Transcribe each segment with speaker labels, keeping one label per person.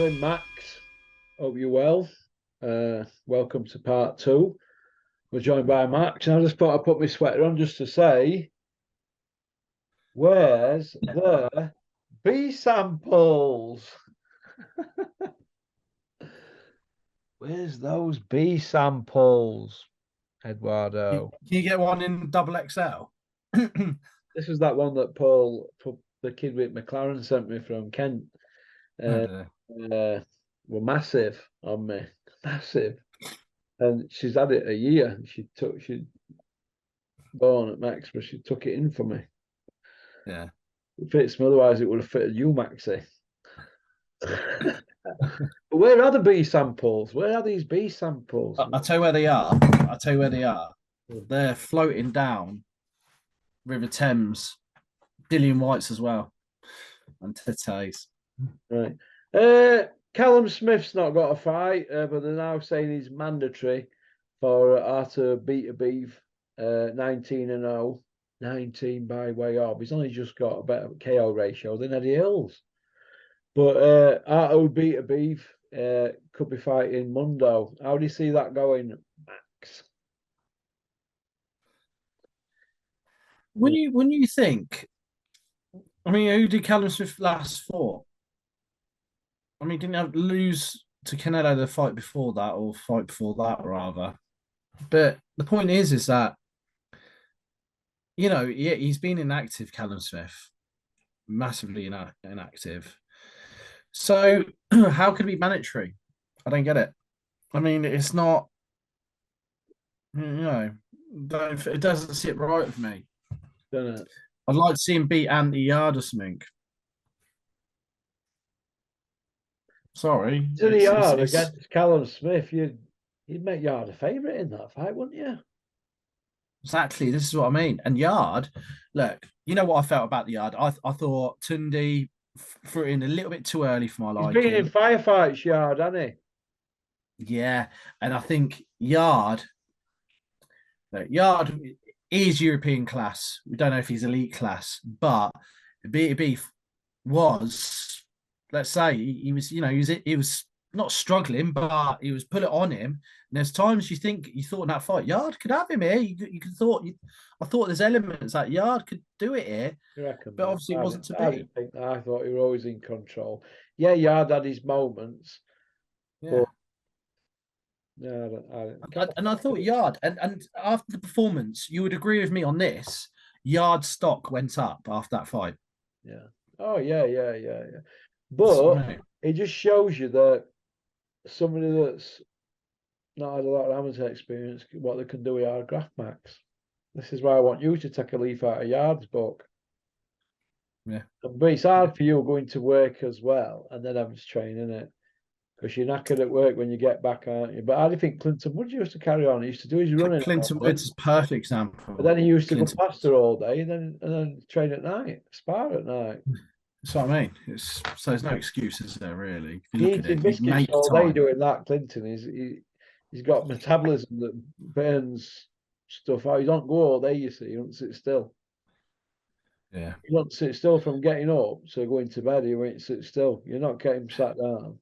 Speaker 1: doing, Max? Hope you're well. Welcome to part two. We're joined by Max, and I just thought I'd put my sweater on just to say, where's the B samples? Where's those B samples,
Speaker 2: Can
Speaker 1: Eduardo?
Speaker 2: you get one in double XL?
Speaker 1: This was that one that Paul, the kid with McLaren, sent me from Kent.
Speaker 2: Oh
Speaker 1: Uh,
Speaker 2: dear.
Speaker 1: were massive on me, massive. And she's had it a year. She born at Max, but she took it in for me.
Speaker 2: Yeah.
Speaker 1: It fits me, otherwise it would have fitted you, Maxi. But where are the B samples? Where are these B samples?
Speaker 2: I'll tell you where they are. I'll tell you where they are. They're floating down River Thames, Dillian Whites as well, and Tete's.
Speaker 1: Right. Callum Smith's not got a fight, but they're now saying he's mandatory for Arthur Beta Beef, 19-0, 19 by way of. He's only just got a better KO ratio than Eddie Hills. But Arto Beta Beef could be fighting Mundo. How do you see that going, Max?
Speaker 2: When you think, I mean, who did Callum Smith last fought? I mean, didn't have lose to Canelo the fight before that, or fight before that rather. But the point is that yeah, he's been inactive, Callum Smith, massively inactive. So how could it be mandatory? I don't get it. I mean, it's not, it doesn't sit right with me.
Speaker 1: Don't it?
Speaker 2: I'd like to see him beat Anthony Yard or something. Sorry,
Speaker 1: To the yard against Callum Smith, you'd make Yard a favourite in that fight, wouldn't you?
Speaker 2: exactly, this is what I mean. And Yard, look, you know what I felt about the Yard. I thought Tunde threw it in a little bit too early for my
Speaker 1: He's been in
Speaker 2: liking.
Speaker 1: firefights, Yard, hasn't
Speaker 2: Yeah, and I think Yard is European class. We don't know if he's elite class, but Beef was, let's say, he was, he was not struggling, but he was put it on him. And there's times you thought in that fight, Yard could have him here. You could thought, I thought there's elements that Yard could do it here,
Speaker 1: you? You reckon,
Speaker 2: but
Speaker 1: man?
Speaker 2: obviously it
Speaker 1: I
Speaker 2: wasn't
Speaker 1: didn't,
Speaker 2: to
Speaker 1: I
Speaker 2: be.
Speaker 1: didn't think that. I thought he was always in control. Yeah, Yard had his moments, but
Speaker 2: Yeah.
Speaker 1: no,
Speaker 2: And I thought Yard, and after the performance, you would agree with me on this. Yard stock went up after that fight.
Speaker 1: yeah. Oh, yeah.
Speaker 2: So,
Speaker 1: But it just shows you that somebody that's not had a lot of amateur experience, what they can do with our graph max. This is why I want you to take a leaf out of Yard's book.
Speaker 2: yeah.
Speaker 1: But it's hard for you going to work as well and then having to train in it because you're knackered at work when you get back, aren't you? But I think Clinton Wood used to carry on. He used to do his running all
Speaker 2: Clinton
Speaker 1: day,
Speaker 2: Woods is a perfect
Speaker 1: but
Speaker 2: example.
Speaker 1: then he used to go
Speaker 2: Clinton Woods.
Speaker 1: faster all day and then train at night, spar at night.
Speaker 2: That's what I mean. So there's no excuses there, really. If you
Speaker 1: He
Speaker 2: look at
Speaker 1: eating
Speaker 2: it, you
Speaker 1: biscuits
Speaker 2: make
Speaker 1: all day
Speaker 2: time.
Speaker 1: doing that, Clinton. He's got metabolism that burns stuff out. He don't go all day, you see. He don't sit still.
Speaker 2: Yeah.
Speaker 1: You don't sit still from getting up to going to bed. You won't sit still. You're not getting sat down.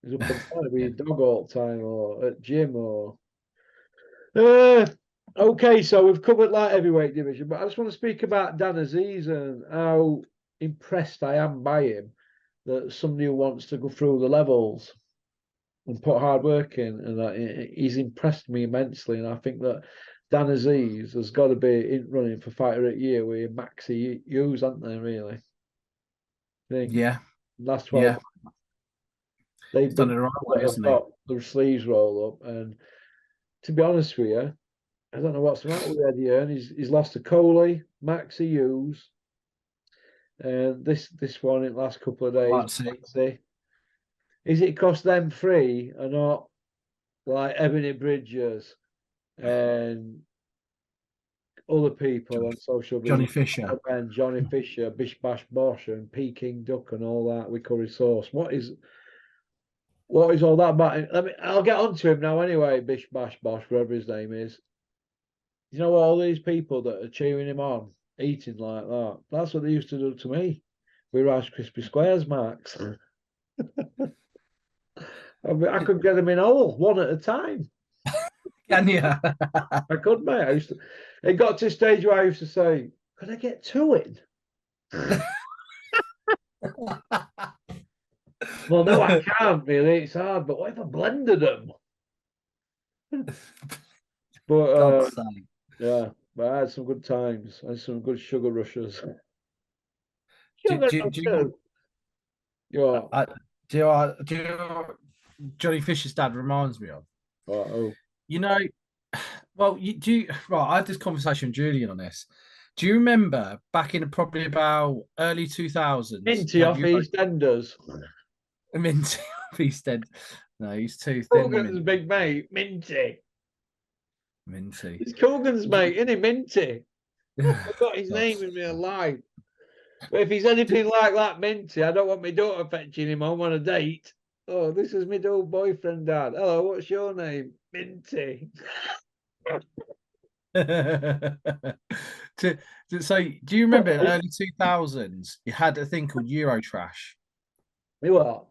Speaker 1: He's up and down with
Speaker 2: Yeah.
Speaker 1: your dog all the time or at gym or. Uh, okay, so we've covered light heavyweight division, but I just want to speak about Dan Aziz and how impressed I am by him that somebody who wants to go through the levels and put hard work in, and he's impressed me immensely. And I think that Dan Aziz has got to be in running for fighter of the year with Maxi Hughes, aren't they? Really, I think
Speaker 2: Yeah.
Speaker 1: last 12
Speaker 2: Yeah.
Speaker 1: they've
Speaker 2: He's done
Speaker 1: been
Speaker 2: it the right way,
Speaker 1: that have
Speaker 2: hasn't he?
Speaker 1: got their sleeves roll up. And to be honest with you, I don't know what's the matter with Eddie Hearn. He's lost to Coley, Maxi Hughes, and this one in the last couple of days.
Speaker 2: That's it.
Speaker 1: Maxi. Is it cost them free or not? Like Ebony Bridges and other people on social media,
Speaker 2: Johnny Fisher.
Speaker 1: and Johnny Fisher, Bish Bash Bosh, and Peking Duck, and all that with curry sauce. What is all that about? I'll get on to him now anyway. Bish Bash Bosh, whatever his name is. You know all these people that are cheering him on, eating like that. That's what they used to do to me with Rice Krispie Squares, Max. I mean, I could get them in all, one at a time.
Speaker 2: Can you?
Speaker 1: I could, mate. It got to a stage where I used to say, could I get two in? Well, no, I can't really. It's hard. But what if I blended them? But
Speaker 2: God's sake.
Speaker 1: yeah, but I had some good times. I had some good sugar rushes.
Speaker 2: Do,
Speaker 1: Sugar
Speaker 2: do, do, you,
Speaker 1: rushes. Yeah.
Speaker 2: do you know what Johnny Fisher's dad reminds me of?
Speaker 1: Oh,
Speaker 2: You know, well, right, I had this conversation with Julian on this. Do you remember back in probably about early 2000s?
Speaker 1: Minty off EastEnders.
Speaker 2: Minty off EastEnders. No, he's too thin.
Speaker 1: Cogan's big mate, Minty.
Speaker 2: Minty.
Speaker 1: It's Cogan's mate, isn't he? Minty. I forgot his name in real life. But if he's anything like that, Minty, I don't want my daughter fetching him home on a date. Oh, this is my old boyfriend, Dad. Hello, what's your name? Minty.
Speaker 2: So, do you remember in early 2000s, you had a thing called Eurotrash?
Speaker 1: What?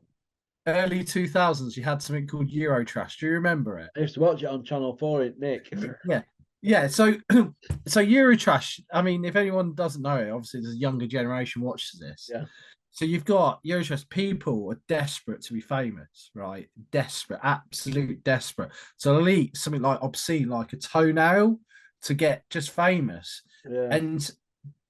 Speaker 2: Early 2000s, you had something called Eurotrash. Do you remember it?
Speaker 1: I used to watch it on Channel 4, Nick.
Speaker 2: Yeah. So, so Eurotrash. I mean, if anyone doesn't know it, obviously there's a younger generation watches this.
Speaker 1: Yeah.
Speaker 2: So you've got Eurotrash. People are desperate to be famous, right? Desperate, absolute desperate. So they'll eat something like obscene, like a toenail, to get just famous.
Speaker 1: Yeah.
Speaker 2: And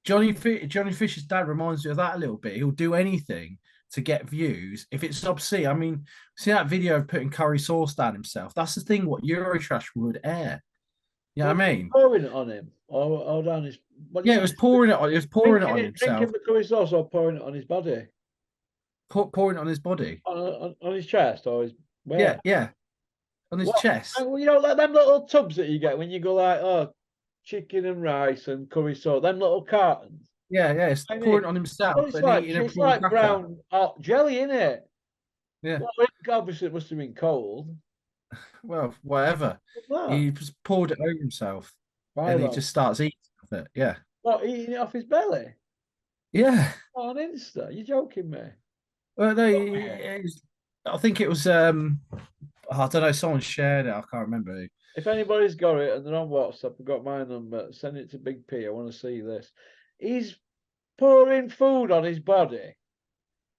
Speaker 2: Johnny Fisher's dad reminds me of that a little bit. He'll do anything to get views if it's obscene. I mean, see that video of putting curry sauce down himself? That's the thing what Eurotrash would air. You know what I mean?
Speaker 1: Pouring it on him or down his.
Speaker 2: Yeah, it was pouring it on. It was pouring it on himself.
Speaker 1: Drinking the curry sauce or pouring it on his body?
Speaker 2: Pouring it on his body.
Speaker 1: On his chest or his. Where?
Speaker 2: Yeah. On his chest.
Speaker 1: You know, like them little tubs that you get when you go like, oh, chicken and rice and curry sauce. Them little cartons.
Speaker 2: Yeah. It's pouring it on himself.
Speaker 1: Well, it's like brown hot jelly, isn't it?
Speaker 2: Yeah.
Speaker 1: Well, obviously, it must have been cold.
Speaker 2: Well, whatever. He just poured it over himself, and he just starts eating it. Yeah.
Speaker 1: What, eating it off his belly?
Speaker 2: Yeah.
Speaker 1: On Insta? You joking me?
Speaker 2: Well, no, I think it was. I don't know. Someone shared it. I can't remember who.
Speaker 1: If anybody's got it and they're on WhatsApp, I've got my number. Send it to Big P. I want to see this. He's pouring food on his body.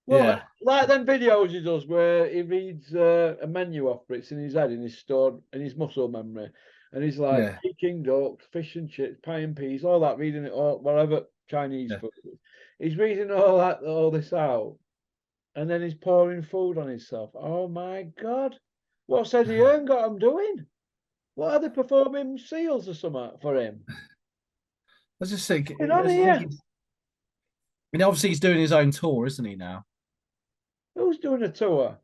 Speaker 1: Well,
Speaker 2: yeah.
Speaker 1: Like them videos he does where he reads a menu off, but it's in his head, in his stored, in his muscle memory. And he's like, Peking duck, fish and chips, pie and peas, all that, reading it all, whatever Chinese food. He's reading all this out. And then he's pouring food on himself. Oh my God. What's Eddie Hearn got him doing? What are they performing seals or something for him?
Speaker 2: I was just thinking.
Speaker 1: And
Speaker 2: obviously he's doing his own tour, isn't he now?
Speaker 1: Who's doing a tour?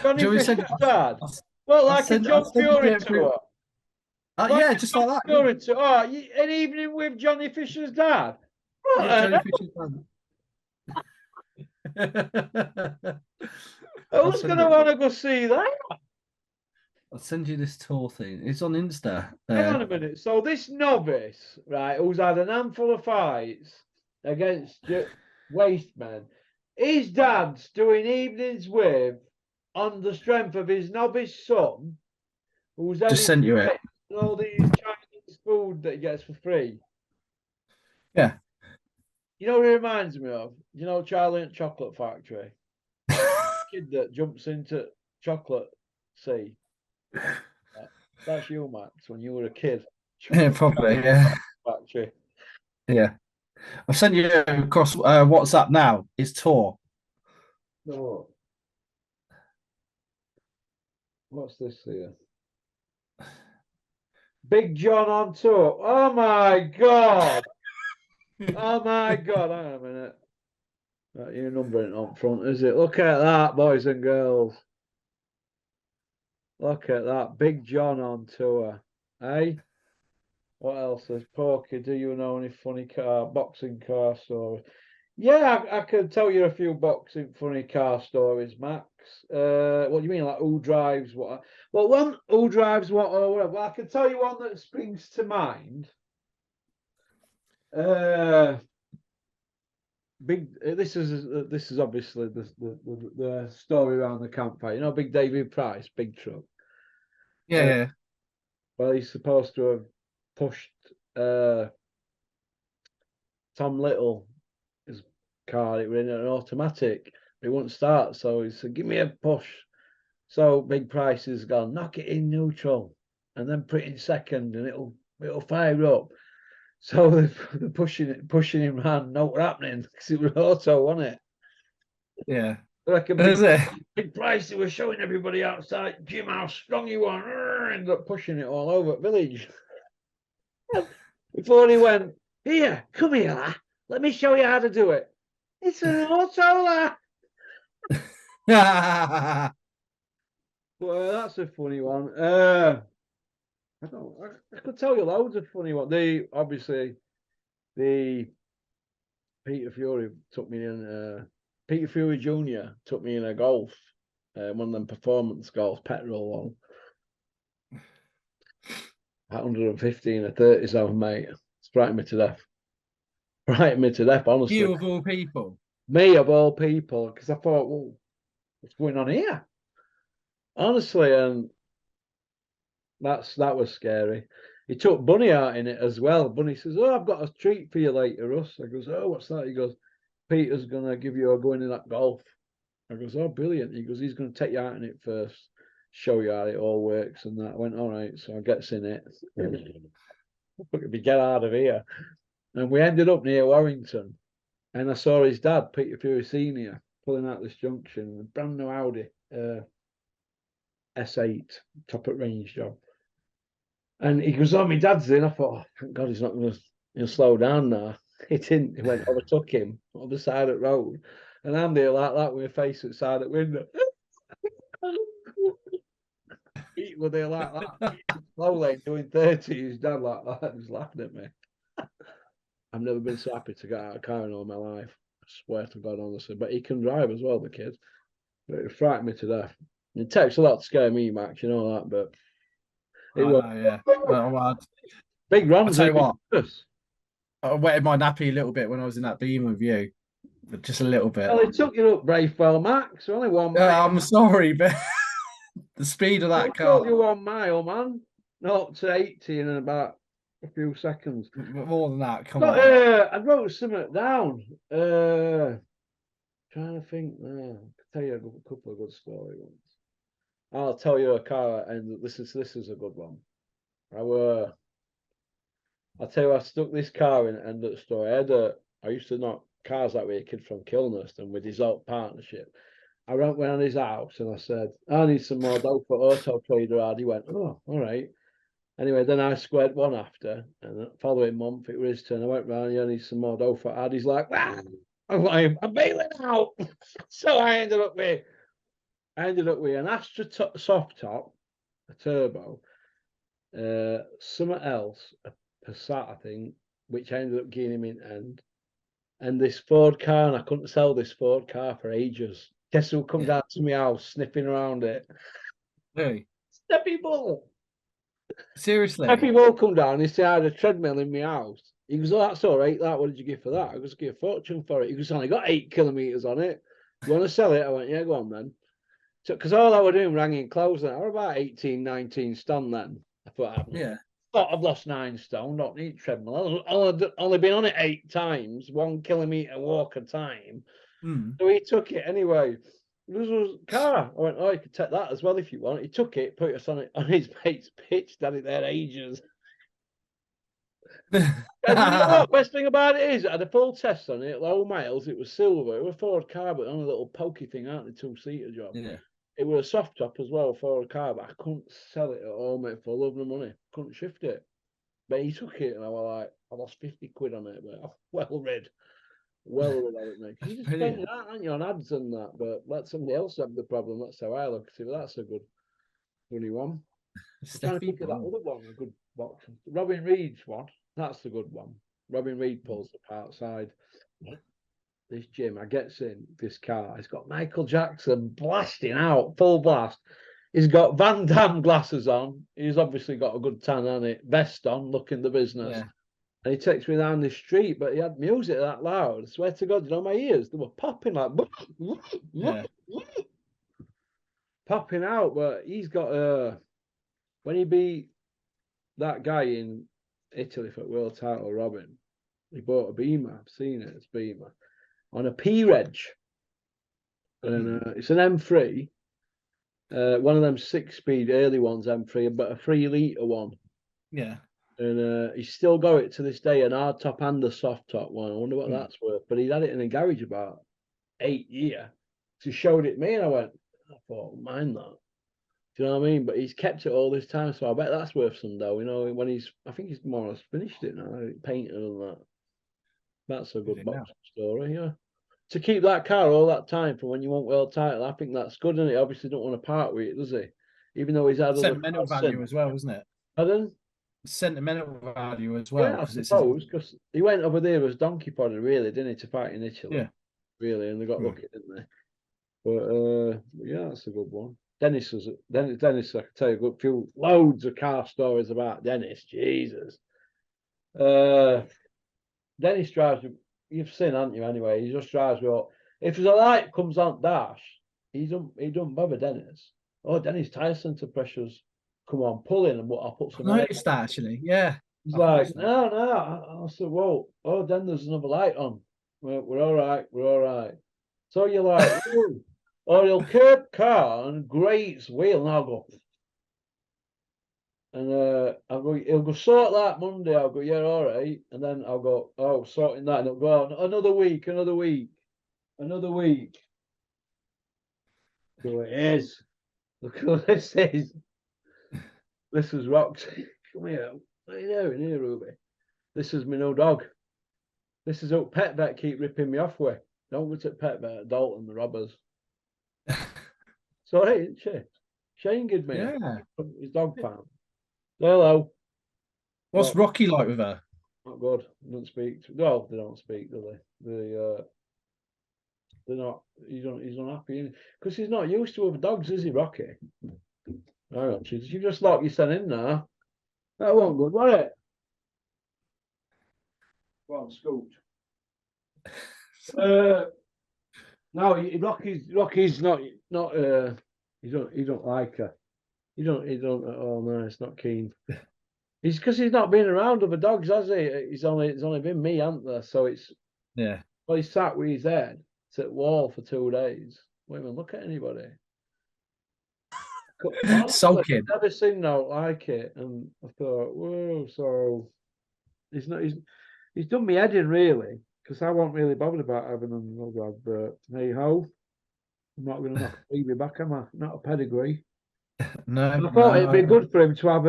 Speaker 1: Johnny Fisher's dad.
Speaker 2: Well,
Speaker 1: like a John Fury tour.
Speaker 2: Yeah, just like that.
Speaker 1: Fury tour. Oh, an evening with Johnny Fisher's dad.
Speaker 2: Johnny Fisher's
Speaker 1: dad. Who's going to want to go see that?
Speaker 2: I'll send you this tour thing. It's on Insta.
Speaker 1: Hang on a minute. So this novice, right, who's had an handful of fights against wastemen, his dad's doing evenings with on the strength of his novice son, who's
Speaker 2: just sent you it.
Speaker 1: All these Chinese food that he gets for free.
Speaker 2: Yeah.
Speaker 1: You know what it reminds me of? You know Charlie and Chocolate Factory? Kid that jumps into chocolate sea. That's you, Max, when you were a kid.
Speaker 2: Yeah, probably, yeah.
Speaker 1: Factory.
Speaker 2: Yeah. I've sent you across WhatsApp now. His tour.
Speaker 1: Oh. What's this here? Big John on tour. Oh my God. Oh my God. Hang on a minute. Right, your number ain't on front, is it? Look at that, boys and girls. Look at that. Big John on tour. Hey? What else? There's Porky. Do you know any funny boxing car stories? Yeah, I could tell you a few boxing funny car stories, Max. What do you mean, like who drives what? Well, one who drives what or whatever. Well, I can tell you one that springs to mind. This is obviously the story around the campfire. You know, Big David Price, big truck.
Speaker 2: Yeah.
Speaker 1: Well, he's supposed to have pushed Tom Little, his car. It was in an automatic. It wouldn't start, so he said, "Give me a push." So Big Price has gone, knock it in neutral, and then put it in second, and it'll fire up. So they're pushing him around. Know what happening? Because it was auto, wasn't it?
Speaker 2: Yeah.
Speaker 1: Like a
Speaker 2: Is it?
Speaker 1: big Price, they were showing everybody outside, Jim, how strong you are. Ended up pushing it all over the village. Before he went, here, come here, lad. Let me show you how to do it. It's an auto, lad. Well, that's a funny one. I could tell you loads of funny ones. Obviously the Peter Fury took me in. Peter Fury Jr. took me in a golf, one of them performance golf, petrol one. 115 or 30 zone, mate. It's frightened me to death. Frightened me to death, honestly.
Speaker 2: You of all people.
Speaker 1: Me of all people, because I thought, well, what's going on here? Honestly, and that was scary. He took Bunny out in it as well. Bunny says, "Oh, I've got a treat for you later, Russ." I goes, "Oh, what's that?" He goes, "Peter's gonna give you a go in that golf." I goes, "Oh, brilliant." He goes, "He's gonna take you out in it first, show you how it all works and that." I went, "All right." So I gets in it. We get out of here. And we ended up near Warrington. And I saw his dad, Peter Fury Senior, pulling out this junction, a brand new Audi S8, top at range job. And he goes, "Oh, my dad's in." I thought, oh, thank God he's not going to slow down now. He didn't. He went, overtook him on the side of the road. And I'm there like that with my face outside the window. He was there like that, slow lane doing 30. His dad like that, was laughing at me. I've never been so happy to get out of a car in all my life. I swear to God, honestly. But he can drive as well, the kid. But it frightened me to death. It takes a lot to scare me, Max, you know that, but it was
Speaker 2: Yeah. Well,
Speaker 1: big runs.
Speaker 2: I'll tell you what, I wetted my nappy a little bit when I was in that beam with you, but just a little bit.
Speaker 1: Well, it took you up Brayfell, Max. Only 1 mile.
Speaker 2: I'm sorry, but the speed of that car.
Speaker 1: Took you 1 mile, man. Not to 80 in about a few seconds.
Speaker 2: More than that, come
Speaker 1: But,
Speaker 2: on.
Speaker 1: I wrote something down. Trying to think. I can tell you a couple of good story ones. I'll tell you a car, and this is a good one. I'll tell you, I stuck this car in at the end of the story. I used to knock cars out with a kid from Kilnest, and with his old partnership, I went round his house and I said, "I need some more dough for Auto Trader." He went, "Oh, all right." Anyway, then I squared one after, and the following month it was his turn. I went round, "I need some more dough for Ad." He's like, "Ah!" I'm bailing out. So I ended up with an Astra soft top, a turbo, something else, a Passat, I think, which I ended up getting him in end, and this Ford car, and I couldn't sell this Ford car for ages. Guess who come down to my house sniffing around it?
Speaker 2: Hey,
Speaker 1: Steppy Bull.
Speaker 2: seriously?
Speaker 1: Steppy Bull come down. He said, "I had a treadmill in my house." He goes, "Oh, that's all right. What did you give for that?" I goes, "Give a fortune for it." He goes, "I only got 8 kilometers on it. You want to sell it?" I went, "Yeah, go on then." So, because all I was doing was hanging clothes, and I was about 18, 19 stone then. I thought, I've lost 9 stone, don't need treadmill. I've only been on it 8 times, 1 kilometer walk a time. So he took it anyway. This was a car. I went, "Oh, you could take that as well if you want." He took it, put us on his mate's pitch, had it there ages. And you know what? Best thing about it is, I had a full test on it, low miles. It was silver. It was a Ford car, but on a little pokey thing, aren't they? 2-seater job.
Speaker 2: Yeah.
Speaker 1: It was a soft top as well for a car, but I couldn't sell it at all, mate, for love of the money. Couldn't shift it. But he took it, and I was like, I lost 50 quid on it, but I'm well rid. Well rid of it, mate. Because you just spend that, aren't you, on ads and that, but let somebody else have the problem. That's how I look at it. That's a good funny one. I'm trying to think of that other one, a good box. Robin Reed's one. That's the good one. Robin Reed pulls up outside this gym. I gets in this car. It's got Michael Jackson blasting out, full blast. He's got Van Damme glasses on. He's obviously got a good tan on it. Vest on, looking the business.
Speaker 2: Yeah.
Speaker 1: And he takes me down the street, but he had music that loud. I swear to God, you know, my ears, they were popping like
Speaker 2: Yeah.
Speaker 1: popping out. But he's got when he beat that guy in Italy for world title, Robin, he bought a Beamer. I've seen it, it's Beamer on a P-Reg. And it's an M3, one of them 6-speed early ones, M3, but a 3-litre one.
Speaker 2: Yeah.
Speaker 1: And he's still got it to this day, an hard top and a soft top one. I wonder what that's worth. But he'd had it in a garage about 8 years. So he showed it me, and I went, I thought, mind that. Do you know what I mean? But he's kept it all this time, so I bet that's worth some dough. You know, when I think he's more or less finished it now, painted and that. That's a good boxing story, yeah. To keep that car all that time from when you want world title, I think that's good, and he obviously don't want to part with it, does he? Even though he's had
Speaker 2: Sentimental value as well, isn't it?
Speaker 1: Pardon?
Speaker 2: Sentimental value as well.
Speaker 1: Yeah, I suppose, because he went over there as donkey podder, really, didn't he, to fight in Italy?
Speaker 2: Yeah.
Speaker 1: Really, and they got lucky, didn't they? But yeah, that's a good one. Dennis, I can tell you a few loads of car stories about Dennis. Jesus. Dennis drives, you've seen, haven't you, anyway? He just drives me up. If there's a light comes on dash, he don't bother Dennis. Oh, Dennis tire center pressures come on, pull in, and I'll put some
Speaker 2: I noticed that actually, yeah.
Speaker 1: He's like, no. I said, well, oh, then there's another light on. We're all right. So you're like, or he'll curb car and grates wheel, and I'll go. And he'll go sort that Monday. I'll go, yeah, all right. And then I'll go, oh, sorting that. And it'll go on another week. So it is. Look what this is. This is Roxy. Come here. What are you doing here, Ruby? This is my new dog. This is what Pet Vet keep ripping me off with. Don't go to Pet Vet at Dalton, the robbers. Sorry, isn't she? Shane gave me his dog pound. Hello.
Speaker 2: What's Rocky like with her?
Speaker 1: Not good. Don't speak. Well, they don't speak, do they? They're not. He's unhappy because he's not used to other dogs, is he, Rocky? Hang on, you just lock your son in there. That won't good, was it? Go on, Scoot. No, Rocky's not. He don't like her. He don't. Oh no, it's not keen. He's because he's not been around other dogs, has he? It's only been me, hasn't there? So it's Well, he sat with his head to the wall for 2 days. Won't even look at anybody.
Speaker 2: Sulking.
Speaker 1: I've never seen no like it, and I thought, whoa. So he's done me head in really, because I wasn't really bothered about having another dog. But hey ho, I'm not going to knock a baby back, am I? Not a pedigree.
Speaker 2: No,
Speaker 1: I thought it'd be good for him to have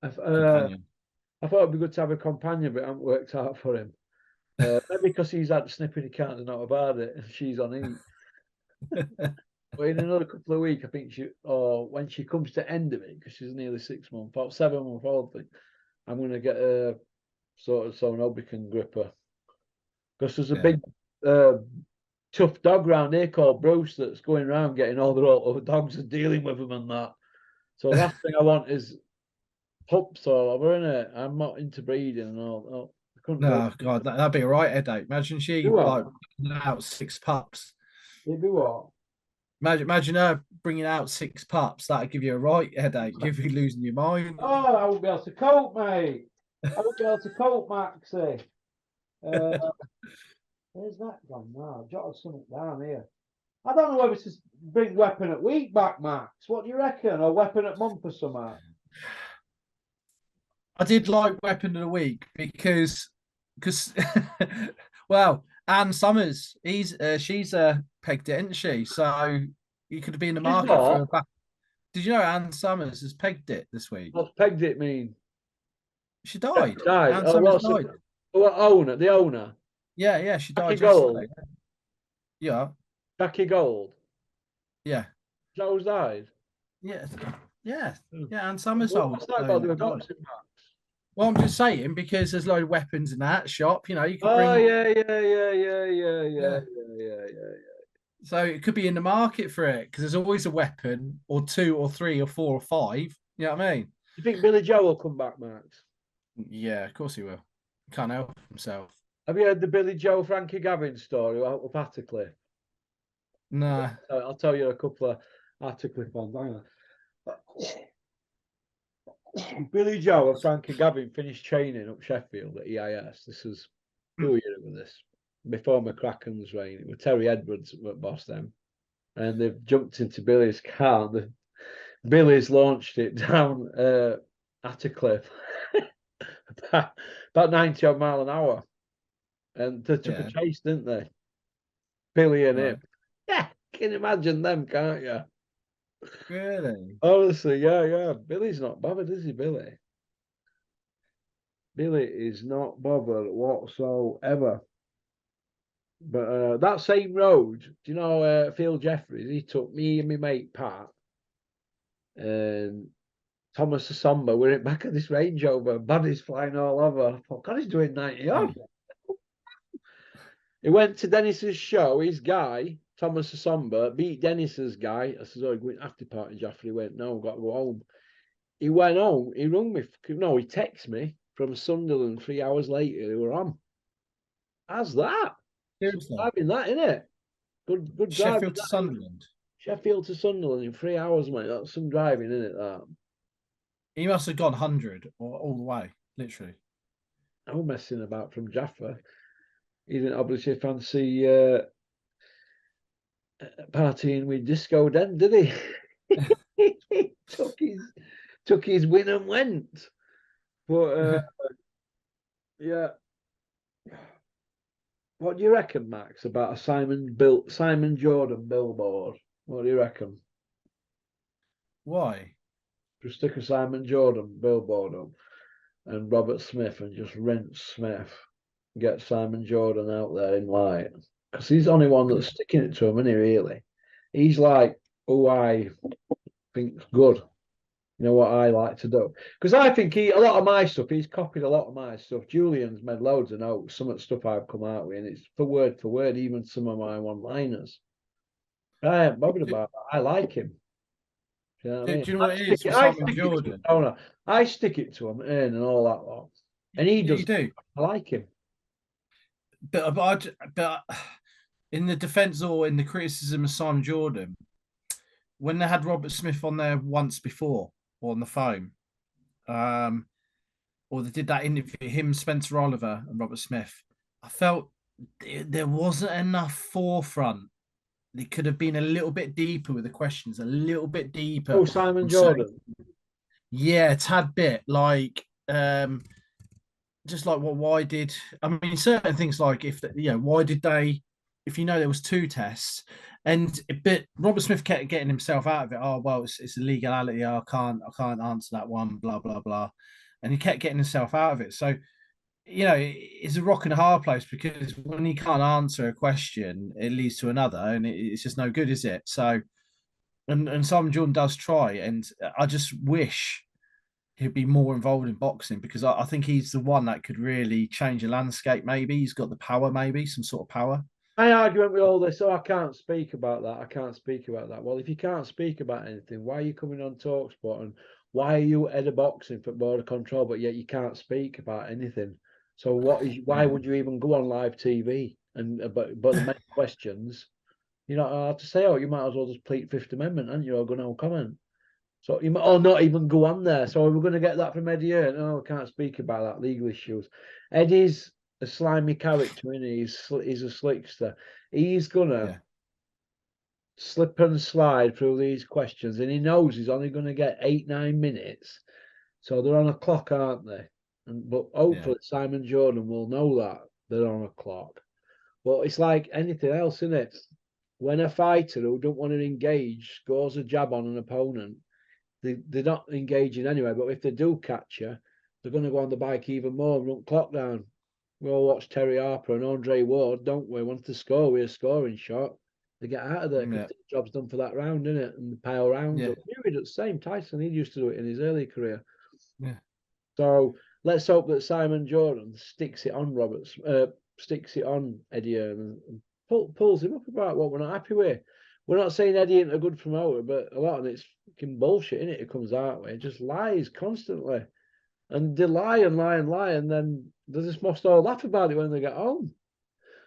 Speaker 2: companion.
Speaker 1: I thought it'd be good to have a companion, but it hasn't worked out for him. Maybe because he's had snipping, he can't do not about it, and she's on eat. But in another couple of weeks, I think when she comes to end of it, because she's nearly 6 months, or 7 months old, I'm going to get her sort of so nobody can grip her. Because there's a big tough dog round here called Bruce that's going around getting all the other dogs and dealing with them and that. So the last thing I want is pups all over, innit? I'm not into breeding and all.
Speaker 2: No, God, that'd be a right headache. Imagine she like out 6 pups.
Speaker 1: It'd be what?
Speaker 2: Imagine her bringing out 6 pups. That'd give you a right headache. Give you losing your mind.
Speaker 1: Oh, I won't be able to cope, mate. I won't be able to cope, Maxie. Where's that gone now? I've jotted something down here. I don't know whether to bring weapon at week back, Max. What do you reckon? Or weapon at month or something?
Speaker 2: I did like weapon of the week because well, Anne Summers, she's pegged it, isn't she? So you could be in the market for a back. Did you know Anne Summers has pegged it this week?
Speaker 1: What's pegged it mean?
Speaker 2: She died.
Speaker 1: Anne Summers died. The owner.
Speaker 2: Yeah, she died
Speaker 1: yesterday.
Speaker 2: Yeah.
Speaker 1: Jackie Gold.
Speaker 2: Yeah.
Speaker 1: Joe's died.
Speaker 2: Yeah. Anne Summers old.
Speaker 1: What's that about the boxing match?
Speaker 2: Well, I'm just saying because there's a load of weapons in that shop. You know, you could
Speaker 1: bring.
Speaker 2: Yeah. So it could be in the market for it because there's always a weapon or 2 or 3 or 4 or 5. You know what I mean?
Speaker 1: You think Billy Joe will come back, Max?
Speaker 2: Yeah, of course he will. Can't help himself.
Speaker 1: Have you heard the Billy Joe Frankie Gavin story out of Attercliffe?
Speaker 2: Nah.
Speaker 1: I'll tell you a couple of Attercliffe ones. Hang on. Billy Joe and Frankie Gavin finished training up Sheffield at EIS. This was who year with this before McCracken's reign. It was Terry Edwards at boss then, and they've jumped into Billy's car. Billy's launched it down Attercliff about 90 odd mile an hour, and they took a chase, didn't they? Billy and him. Yeah, can you imagine them, can't you?
Speaker 2: Really?
Speaker 1: Honestly, yeah. Billy's not bothered, is he, Billy? Billy is not bothered whatsoever. But that same road, do you know Phil Jeffries? He took me and my mate Pat and Thomas Asomba. We're in back of this Range Rover. Buddy's flying all over. I thought, God, he's doing 90 odd. He went to Dennis's show. His guy, Thomas Asomba, beat Dennis's guy. I said, oh, you're going after party, Jaffrey. He went, no, I've got to go home. He went home. He rung me. No, he texted me from Sunderland 3 hours later. They were on. How's that?
Speaker 2: Seriously?
Speaker 1: Driving that, innit? Good
Speaker 2: Sheffield to Sunderland.
Speaker 1: Sheffield to Sunderland in 3 hours, mate. That's some driving, isn't it? That.
Speaker 2: He must have gone 100 or all the way, literally.
Speaker 1: I'm messing about from Jaffa. He didn't obviously fancy partying with Disco Den, did he? He took his win and went. But yeah. What do you reckon, Max, about a Simon Jordan billboard? What do you reckon?
Speaker 2: Why?
Speaker 1: Just stick a Simon Jordan billboard up and Robert Smith and just rent Smith. Get Simon Jordan out there in light. Because he's the only one that's sticking it to him, isn't he, really? He's like, oh, I think's good. You know what I like to do? Because I think a lot of my stuff, he's copied a lot of my stuff. Julian's made loads of notes, some of the stuff I've come out with, and it's for word, even some of my one-liners. I ain't bothered about that. I like him. Do you know what I mean?
Speaker 2: Do you know what it is with Simon Jordan?
Speaker 1: I stick it to him and all that lot. And he does.
Speaker 2: You do.
Speaker 1: I like him.
Speaker 2: But in the defence or in the criticism of Simon Jordan, when they had Robert Smith on there once before or on the phone, or they did that interview, him, Spencer Oliver, and Robert Smith, I felt there wasn't enough forefront. They could have been a little bit deeper with the questions, a little bit deeper.
Speaker 1: Oh, Simon Jordan.
Speaker 2: Yeah, a tad bit. Like, just like why did, I mean, certain things like why did they, if there was 2 tests, but Robert Smith kept getting himself out of it. Oh, well, it's a legality. I can't answer that one, blah, blah, blah. And he kept getting himself out of it. So, it's a rock and a hard place because when he can't answer a question, it leads to another and it's just no good, is it? So, and Simon Jordan does try. And I just wish he'd be more involved in boxing because I think he's the one that could really change the landscape. Maybe he's got the power, maybe some sort of power.
Speaker 1: My argument with all this, I can't speak about that. I can't speak about that. Well, if you can't speak about anything, why are you coming on TalkSport and why are you head of boxing for Border Control, but yet you can't speak about anything? So why would you even go on live TV? And but the main questions, you're not allowed to say, oh, you might as well just plead Fifth Amendment, and you're going to comment. So you might or not even go on there. So we're going to get that from Eddie Hearn. No, we can't speak about that legal issues. Eddie's a slimy character, and he's a slickster. He's gonna slip and slide through these questions, and he knows he's only going to get 8-9 minutes. So they're on a clock, aren't they? But hopefully Simon Jordan will know that they're on a clock. But it's like anything else, isn't it? When a fighter who don't want to engage scores a jab on an opponent, they're not engaging anyway. But if they do catch you, they're going to go on the bike even more and run clock down. We all watch Terry Harper and Andre Ward, don't we? Once they score with a scoring shot, they get out of there because the job's done for that round, isn't it? And the pile rounds up. Fury did the same. Tyson, he used to do it in his early career.
Speaker 2: Yeah.
Speaker 1: So let's hope that Simon Jordan sticks it on Eddie Hearn and pulls him up about what we're not happy with. We're not saying Eddie ain't a good promoter, but a lot of it's fucking bullshit, innit? It comes out with. It just lies constantly. And they lie and lie and lie, and then They just must all laugh about it when they get home.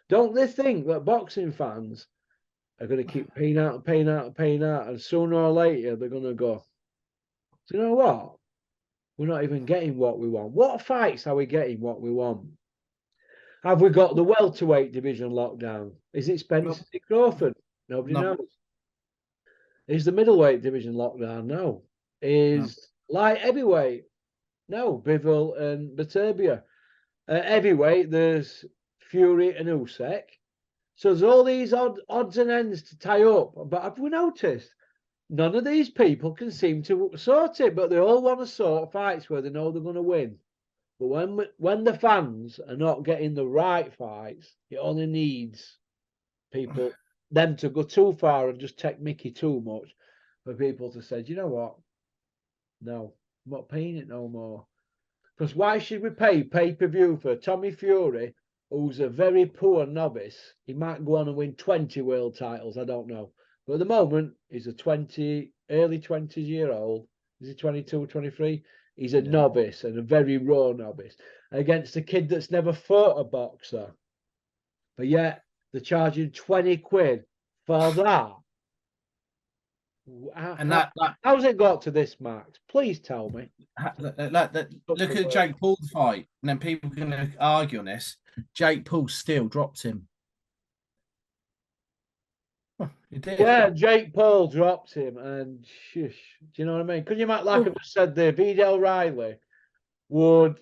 Speaker 1: Don't they think that boxing fans are going to keep paying out and paying out and paying out, and sooner or later they're going to go, do you know what? We're not even getting what we want. What fights are we getting what we want? Have we got the welterweight division locked down? Is it Spencer Crawford? Nobody knows. Is the middleweight division locked down? No. Is light heavyweight? No. Bivol and Baturbia. Heavyweight, there's Fury and Usyk. So there's all these odds and ends to tie up. But have we noticed? None of these people can seem to sort it, but they all want to sort fights where they know they're going to win. But when the fans are not getting the right fights, it only needs them to go too far and just take Mickey too much for people to say, do you know what? No, I'm not paying it no more. Because why should we pay pay-per-view for Tommy Fury, who's a very poor novice? He might go on and win 20 world titles, I don't know. But at the moment, he's a early 20s-year-old. Is he 22, 23? He's a novice and a very raw novice against a kid that's never fought a boxer. But yet, they're charging 20 quid for that. And how's it got to this, Max? Please tell me.
Speaker 2: Look at Jake Paul's fight, and then people are going to argue on this. Jake Paul still dropped him. He did.
Speaker 1: Yeah, Jake Paul dropped him, and shush. Do you know what I mean? Could you imagine, like I just said there, Vidal Riley would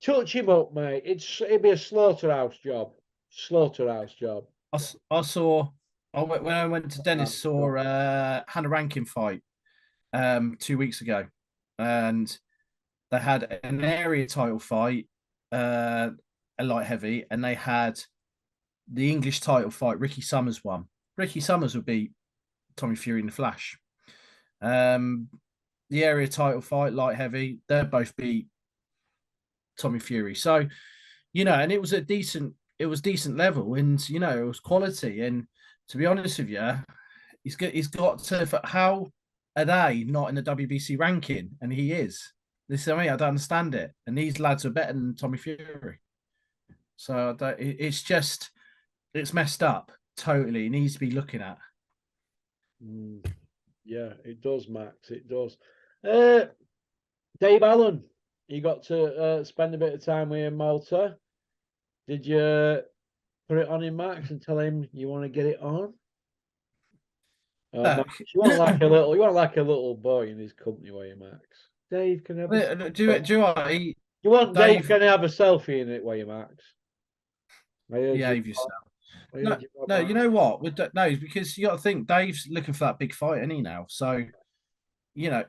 Speaker 1: touch him up, mate. It'd be a slaughterhouse job. Slaughterhouse job.
Speaker 2: I saw when I went to Dennis, saw Hannah Rankin fight 2 weeks ago, and they had an area title fight, a light heavy, and they had the English title fight. Ricky Summers won. Ricky Summers would beat Tommy Fury in the flash. The area title fight, light heavy, they'll both beat Tommy Fury. So, and it was decent level, and it was quality. And to be honest with you, he's got to. How are they not in the WBC ranking? And he is. This I don't understand it. And these lads are better than Tommy Fury. So it's messed up. Totally, it needs to be looking at.
Speaker 1: Yeah, it does, Max. It does. Dave Allen, you got to spend a bit of time with him, Malta. Did you put it on him, Max, and tell him you want to get it on? Max, you want like a little boy in his company, were you, Max? Dave, can have. You want Dave? Can have a selfie in it, were you, Max?
Speaker 2: Behave yourself. No, you know what? No, because you got to think Dave's looking for that big fight, isn't he now? So,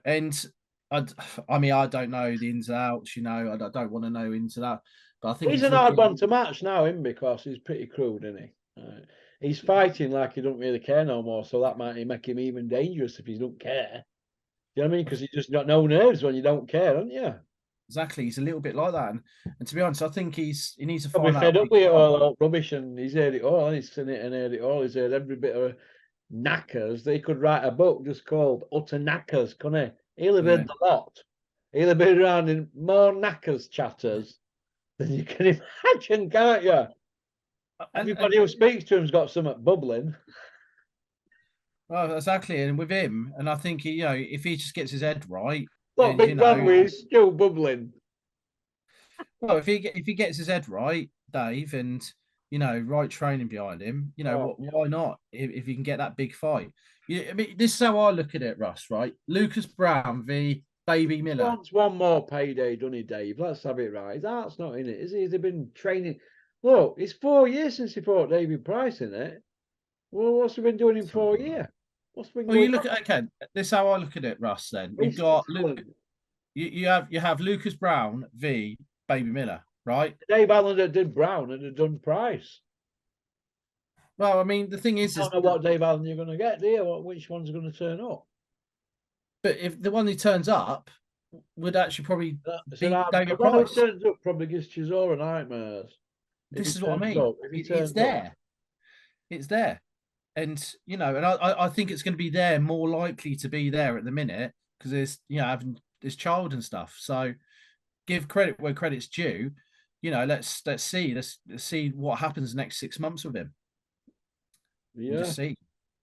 Speaker 2: and I don't know the ins and outs. I don't want to know into that. But I think
Speaker 1: he's an hard one to match now, because he's pretty crude, isn't he? He's fighting like he don't really care no more, so that might make him even dangerous if he don't care. You know what I mean? Because he just got no nerves when you don't care, don't you?
Speaker 2: Exactly, he's a little bit like that, and to be honest, I think he needs to
Speaker 1: find out. Fed up with it all rubbish, and he's heard it all. He's seen it and heard it all. He's heard every bit of knackers. They could write a book just called "Utter Knackers," couldn't he? He'll have heard the lot. He'll have been around in more knackers chatters than you can imagine, can't you? Everybody who speaks to him's got something bubbling.
Speaker 2: Well, exactly, and with him, and I think if he just gets his head right.
Speaker 1: What big Bradley is still bubbling.
Speaker 2: Well, if he gets his head right, Dave, and right training behind him, why not? If he can get that big fight, this is how I look at it, Russ. Right, Lucas Brown v. Baby Miller.
Speaker 1: He wants one more payday, doesn't he, Dave? Let's have it right. His heart's not in it, is he? Has he been training? Look, it's 4 years since he fought David Price in it. Well, what's he been doing in 4 years?
Speaker 2: Well, you look at this is how I look at it, Russ. Then we've got you have Lucas Brown v. Baby Miller, right?
Speaker 1: Dave Allen did Brown and had done Price.
Speaker 2: Well, I mean, the thing is,
Speaker 1: I don't know what Dave Allen you're going to get, do you? Which one's going to turn up?
Speaker 2: But if the one who turns up would actually probably beat David Price.
Speaker 1: The one who turns up probably gives Chisora nightmares.
Speaker 2: This is what I mean. It's there. It's there. And and I think it's going to be there, more likely to be there at the minute, because there's having this child and stuff. So give credit where credit's due. you know, let's see what happens next 6 months with him. And
Speaker 1: Yeah.
Speaker 2: just see,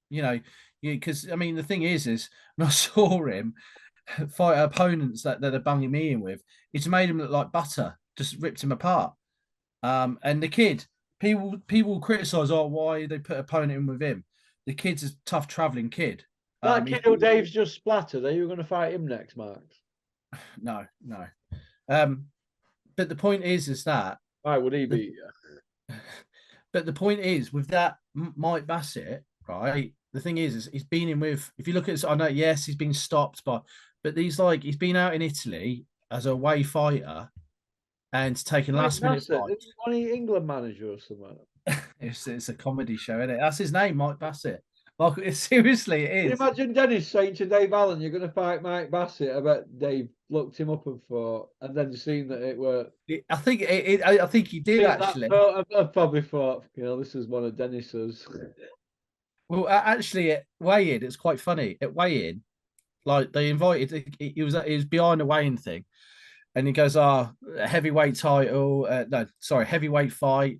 Speaker 2: you know, because I mean the thing is when I saw him fight opponents that are bunging me in with, it's made him look like butter, just ripped him apart. And the kid, people criticize, oh, why they put opponent in with him. The kid's a tough traveling kid.
Speaker 1: That kid who Dave's just splattered, are you going to fight him next, Max?
Speaker 2: No. But the point is that
Speaker 1: Why would he beat you?
Speaker 2: But the point is with that Mike Bassett, right? The thing is he's been in with. If you look at, I know, yes, he's been stopped but he's been out in Italy as a away fighter and taken last minute fights.
Speaker 1: Is he an England manager or something?
Speaker 2: It's a comedy show, isn't it? That's his name, Mike Bassett. Like, seriously, it is.
Speaker 1: Imagine Dennis saying to Dave Allen, "You're going to fight Mike Bassett." I bet Dave looked him up and thought, and then seen that it were.
Speaker 2: I think he did actually.
Speaker 1: I probably thought, this is one of Dennis's.
Speaker 2: Well, actually, at weigh-in, it's quite funny. At weigh-in, like they invited, he was behind a weigh-in thing, and he goes, heavyweight title, heavyweight fight,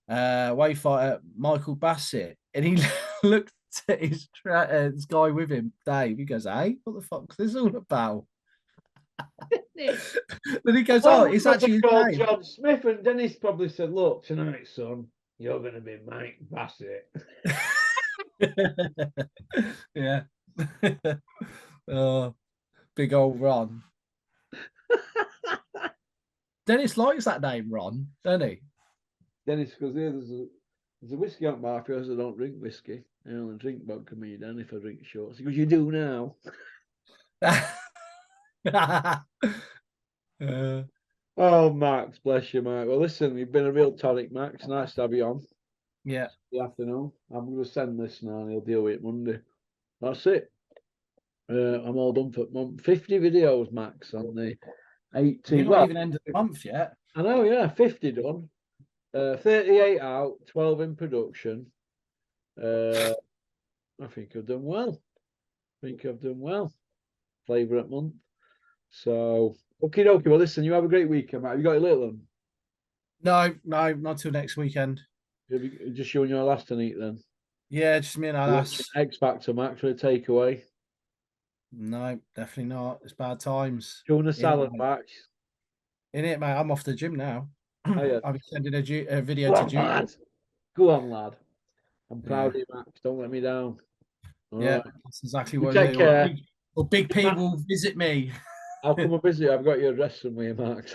Speaker 2: weight fighter Michael Bassett, and he looked at his guy with him, Dave. He goes, "Hey, what the fuck is this all about?" Then he goes, it's actually
Speaker 1: called John Smith, and Dennis probably said, "Look, tonight, son, you're going to be Mike Bassett."
Speaker 2: Yeah. Oh, big old Ron. Dennis likes that name, Ron, doesn't he?
Speaker 1: Dennis goes, "Here, there's a whiskey on my face. I don't drink whiskey. I only drink vodka, me, Dan, if I drink shorts." He goes, "You do now." Oh, Max, bless you, Mike. Well, listen, you've been a real tonic, Max. Nice to have you on.
Speaker 2: Yeah.
Speaker 1: The afternoon. I'm going to send this now, and he'll deal with it Monday. That's it. I'm all done for 50 videos, Max, on the 18th.
Speaker 2: You're not even end of the month yet.
Speaker 1: I know, yeah, 50 done. 38 out, 12 in production. I think I've done well. Favourite month. So, okie dokie. Well, listen, you have a great weekend, Matt. Have you got a little one?
Speaker 2: No, not till next weekend.
Speaker 1: Just you and your last to eat then?
Speaker 2: Yeah, just me and our last.
Speaker 1: X Factor, Max, for a takeaway?
Speaker 2: No, definitely not. It's bad times.
Speaker 1: Tuna salad, Max.
Speaker 2: In it, mate. I'm off the gym now.
Speaker 1: Oh, yeah.
Speaker 2: I'm sending a video to Jude.
Speaker 1: Go on, lad. I'm proud of you, Max. Don't let me down.
Speaker 2: All right. That's exactly what
Speaker 1: take care.
Speaker 2: Or Big P will visit me.
Speaker 1: I'll come and visit you. I've got your address somewhere, Max.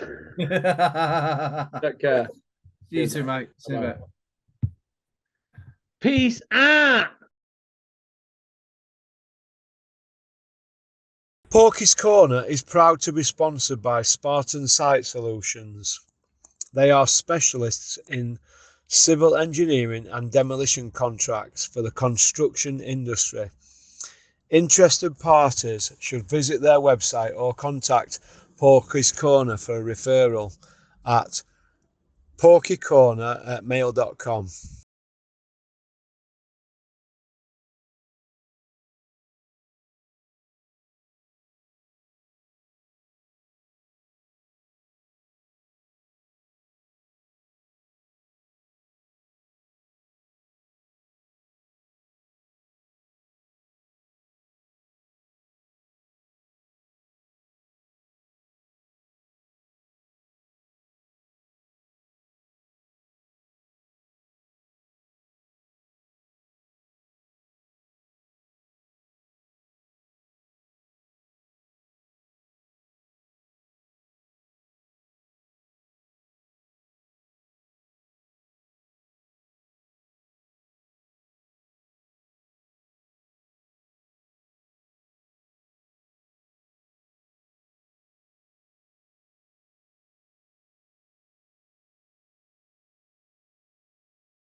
Speaker 1: Take care.
Speaker 2: You too, mate. See you, mate.
Speaker 1: Peace out. Porky's Corner is proud to be sponsored by Spartan Site Solutions. They are specialists in civil engineering and demolition contracts for the construction industry. Interested parties should visit their website or contact Porky's Corner for a referral at porkycorner@mail.com.